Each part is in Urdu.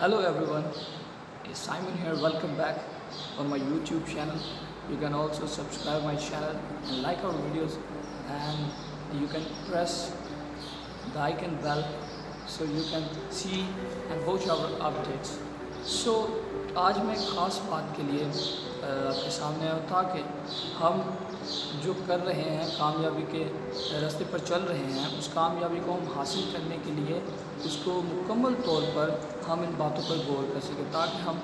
Hello everyone, it's Simon here. Welcome back on my YouTube channel. You can also subscribe my channel and like our videos, and you can press the icon bell so you can see and watch our updates. So آج میں ایک خاص بات کے لیے آپ کے سامنے آیا تھا کہ ہم جو کر رہے ہیں کامیابی کے راستے پر چل رہے ہیں، اس کامیابی کو ہم حاصل کرنے کے لیے اس کو مکمل طور پر ہم ان باتوں پر غور کر سکیں تاکہ ہم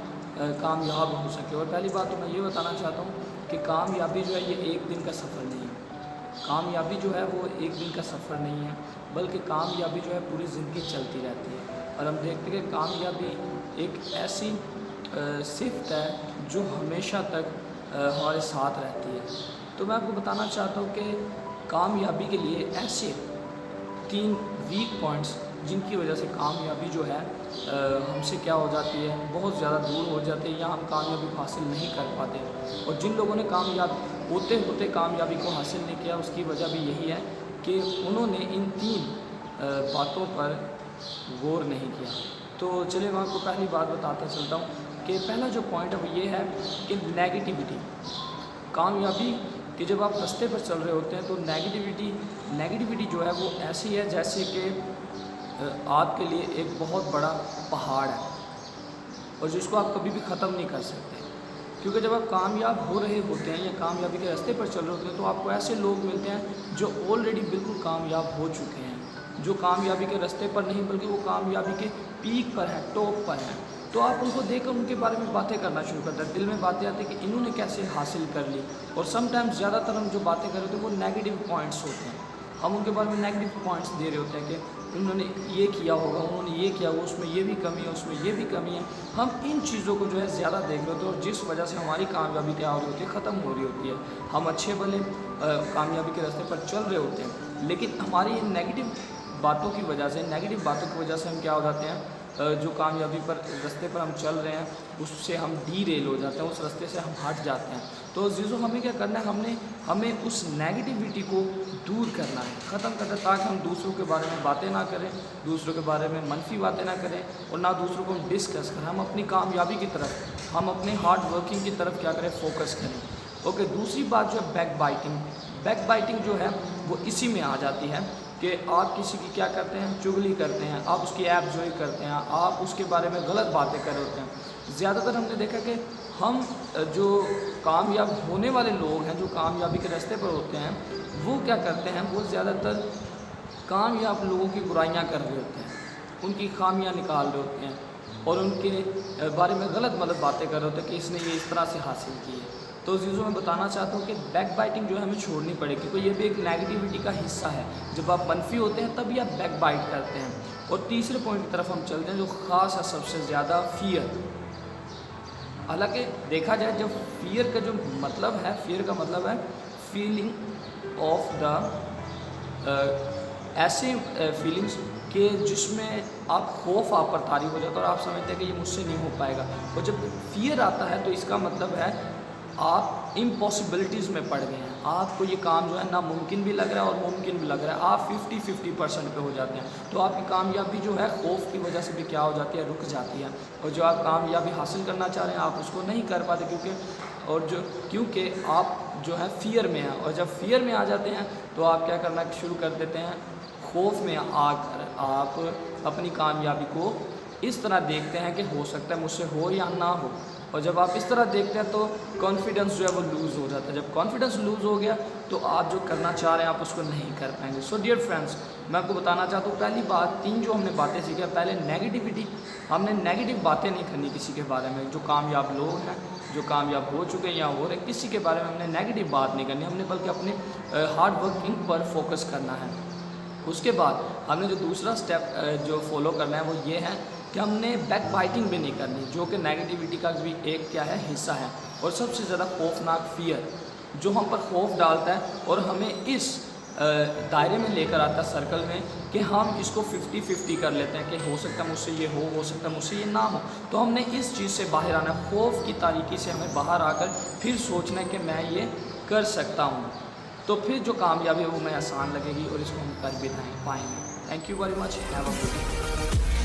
کامیاب ہو سکیں۔ اور پہلی بات تو میں یہ بتانا چاہتا ہوں کہ کامیابی جو ہے یہ ایک دن کا سفر نہیں ہے۔ کامیابی جو ہے وہ ایک دن کا سفر نہیں ہے، بلکہ کامیابی جو ہے پوری زندگی چلتی رہتی ہے۔ اور ہم دیکھتے ہیں کہ کامیابی ایک ایسی صفت ہے جو ہمیشہ تک ہمارے ساتھ رہتی ہے۔ تو میں آپ کو بتانا چاہتا ہوں کہ کامیابی کے لیے ایسے 3 ویک پوائنٹس جن کی وجہ سے کامیابی جو ہے ہم سے کیا ہو جاتی ہے، بہت زیادہ دور ہو جاتی ہے یا ہم کامیابی کو حاصل نہیں کر پاتے۔ اور جن لوگوں نے کامیاب ہوتے ہوتے کامیابی کو حاصل نہیں کیا، اس کی وجہ بھی یہی ہے کہ انہوں نے ان 3 باتوں پر غور نہیں کیا۔ تو چلے میں آپ کو پہلی بات بتاتا چلتا ہوں کہ پہلا جو پوائنٹ ہے وہ یہ ہے کہ نیگیٹیوٹی۔ کامیابی کہ جب آپ رستے پر چل رہے ہوتے ہیں تو نیگیٹیوٹی جو ہے وہ ایسی ہے جیسے کہ آپ کے لیے ایک بہت بڑا پہاڑ ہے اور جس کو آپ کبھی بھی ختم نہیں کر سکتے۔ کیونکہ جب آپ کامیاب ہو رہے ہوتے ہیں یا کامیابی کے راستے پر چل رہے ہوتے ہیں تو آپ کو ایسے لوگ ملتے ہیں جو آلریڈی بالکل کامیاب ہو چکے ہیں، جو کامیابی کے راستے پر نہیں بلکہ وہ کامیابی کے پیک پر ہیں، ٹاپ پر ہیں۔ تو آپ ان کو دیکھ کر ان کے بارے میں باتیں کرنا شروع کرتے ہیں، دل میں باتیں آتی ہیں کہ انہوں نے کیسے حاصل کر لی۔ اور سم ٹائمز زیادہ تر ہم جو باتیں کر رہے ہوتے ہیں وہ نیگیٹو پوائنٹس ہوتے ہیں، ہم ان کے بارے میں نیگیٹو پوائنٹس دے رہے ہوتے ہیں کہ انہوں نے یہ کیا ہوگا، انہوں نے یہ کیا ہوگا، اس میں یہ بھی کمی ہے، اس میں یہ بھی کمی ہے۔ ہم ان چیزوں کو جو ہے زیادہ دیکھ رہے ہوتے ہیں اور جس وجہ سے ہماری کامیابی کیا ہو رہی ہوتی ہے، ختم ہو رہی ہوتی ہے۔ ہم اچھے بھلے کامیابی کے راستے پر چل رہے ہوتے ہیں، لیکن ہماری ان نیگیٹو باتوں کی وجہ سے، نیگیٹو باتوں کی وجہ سے ہم کیا ہو جاتے ہیں، جو کامیابی پر راستے پر ہم چل رہے ہیں اس سے ہم ڈی ریل ہو جاتے ہیں، اس راستے سے ہم ہٹ جاتے ہیں۔ تو عزیزو ہمیں کیا کرنا ہے، ہمیں اس نیگیٹیوٹی کو دور کرنا ہے، ختم کرنا ہے، تاکہ ہم دوسروں کے بارے میں باتیں نہ کریں، دوسروں کے بارے میں منفی باتیں نہ کریں اور نہ دوسروں کو ڈسکس کریں۔ ہم اپنی کامیابی کی طرف، ہم اپنے ہارڈ ورکنگ کی طرف کیا کریں، فوکس کریں۔ اوکے، دوسری بات جو ہے بیک بائٹنگ جو ہے وہ اسی میں آ جاتی ہے کہ آپ کسی کی کیا کرتے ہیں، چغلی کرتے ہیں، آپ اس کی ایپ جوئی کرتے ہیں، آپ اس کے بارے میں غلط باتیں کر رہے ہوتے ہیں۔ زیادہ تر ہم نے دیکھا کہ ہم جو کامیاب ہونے والے لوگ ہیں، جو کامیابی کے راستے پر ہوتے ہیں، وہ کیا کرتے ہیں، وہ زیادہ تر کامیاب لوگوں کی برائیاں کر رہے ہوتے ہیں، ان کی خامیاں نکال رہے ہوتے ہیں اور ان کے بارے میں غلط باتیں کر رہے ہوتے ہیں کہ اس نے یہ اس طرح سے حاصل کی ہے۔ تو عزیزوں میں بتانا چاہتا ہوں کہ بیک بائٹنگ جو ہے ہمیں چھوڑنی پڑے گی، کیونکہ یہ بھی ایک نیگیٹیوٹی کا حصہ ہے۔ جب آپ منفی ہوتے ہیں تبھی آپ بیک بائٹ کرتے ہیں۔ اور تیسرے پوائنٹ کی طرف ہم چلتے ہیں جو خاص ہے سب سے زیادہ، فیئر۔ حالانکہ دیکھا جائے جب فیئر کا جو مطلب ہے، فیئر کا مطلب ہے فیلنگ آف دا، ایسے فیلنگس کہ جس میں خوف آپ پر طاری ہو جاتا ہے اور آپ سمجھتے ہیں کہ یہ مجھ سے نہیں ہو پائے گا۔ اور جب فیئر آتا ہے تو اس کا مطلب ہے آپ امپاسبلٹیز میں پڑ گئے ہیں، آپ کو یہ کام جو ہے ناممکن بھی لگ رہا ہے اور ممکن بھی لگ رہا ہے، آپ 50% پہ ہو جاتے ہیں۔ تو آپ کی کامیابی جو ہے خوف کی وجہ سے بھی کیا ہو جاتی ہے، رک جاتی ہے، اور جو آپ کامیابی حاصل کرنا چاہ رہے ہیں آپ اس کو نہیں کر پاتے کیونکہ آپ جو ہے فیئر میں ہیں۔ اور جب فیئر میں آ جاتے ہیں تو آپ کیا کرنا شروع کر دیتے ہیں، خوف میں آ کر آپ اپنی کامیابی کو اس طرح دیکھتے ہیں کہ ہو سکتا ہے مجھ سے ہو یا نہ ہو۔ اور جب آپ اس طرح دیکھتے ہیں تو کانفیڈنس جو ہے وہ لوز ہو جاتا ہے۔ جب کانفیڈنس لوز ہو گیا تو آپ جو کرنا چاہ رہے ہیں آپ اس کو نہیں کر پائیں گے۔ سو ڈیئر فرینڈس، میں آپ کو بتانا چاہتا ہوں پہلی بات، 3 جو ہم نے باتیں سیکھی، پہلے نیگیٹیوٹی، ہم نے نیگیٹو باتیں نہیں کرنی کسی کے بارے میں، جو کامیاب لوگ ہیں، جو کامیاب ہو چکے ہیں یا ہو رہے ہیں، کسی کے بارے میں ہم نے نیگیٹو بات نہیں کرنی، ہم نے بلکہ اپنے ہارڈ ورکنگ پر فوکس کرنا ہے۔ اس کے بعد ہم نے جو دوسرا سٹیپ جو فالو کرنا ہے وہ یہ ہے کہ ہم نے بیک بائٹنگ بھی نہیں کرنی، جو کہ نیگیٹیوٹی کا بھی ایک کیا ہے، حصہ ہے۔ اور سب سے زیادہ خوفناک فیئر، جو ہم پر خوف ڈالتا ہے اور ہمیں اس دائرے میں لے کر آتا ہے، سرکل میں، کہ ہم اس کو 50-50 کر لیتے ہیں کہ ہو سکتا ہے مجھ سے یہ ہو سکتا ہے مجھ سے یہ نہ ہو۔ تو ہم نے اس چیز سے باہر آنا ہے، خوف کی تاریکی سے ہمیں باہر آ کر پھر سوچنا ہے کہ میں یہ کر سکتا ہوں، تو پھر جو کامیابی ہے وہ ہمیں آسان لگے گی اور اس کو ہم کر بھی پائیں گے۔ Thank you very much, have a good day.